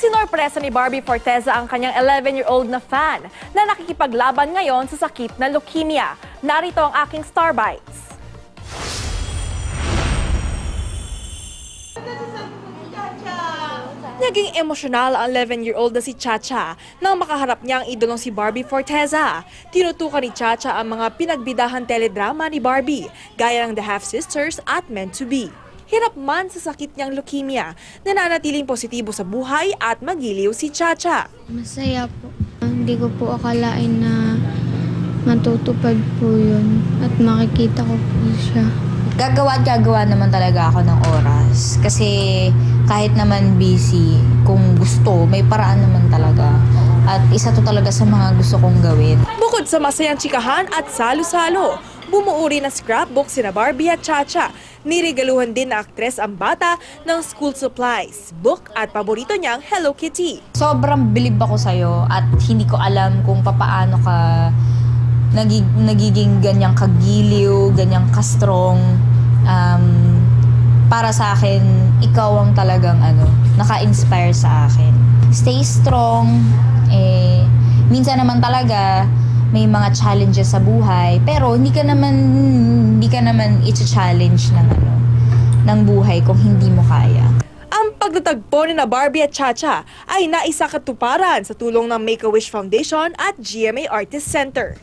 Sinorpresa ni Barbie Forteza ang kanyang 11-year-old na fan na nakikipaglaban ngayon sa sakit na leukemia. Narito ang aking Star Bites. Naging emosyonal ang 11-year-old na si Chacha nang makaharap niya ang idolong si Barbie Forteza. Tinutukan ni Chacha ang mga pinagbidahan teledrama ni Barbie, gaya ng The Half-Sisters at Meant to Be. Hirap man sa sakit niyang leukemia, nananatiling positibo sa buhay at magiliw si Chacha. Masaya po. Hindi ko po akalain na matutupad po yun at makikita ko po siya. Gagawa naman talaga ako ng oras. Kasi kahit naman busy, kung gusto, may paraan naman talaga. At isa to talaga sa mga gusto kong gawin. Bukod sa masayang tsikahan at salo-salo, bumuo rin ng scrapbook sina Barbie at Chacha. Niregaluhan din na aktres ang bata ng school supplies, book at paborito niyang Hello Kitty. Sobrang bilib ako sa'yo at hindi ko alam kung papaano ka nagiging ganyang kagiliw, ganyang ka-strong. Para sa akin, ikaw ang talagang naka-inspire sa akin. Stay strong. Minsan naman talaga may mga challenges sa buhay, pero hindi ka naman i-challenge ng buhay kung hindi mo kaya. Ang pagtatagpo ni na Barbie at Chacha ay naisakatuparan sa tulong ng Make-A-Wish Foundation at GMA Artist Center.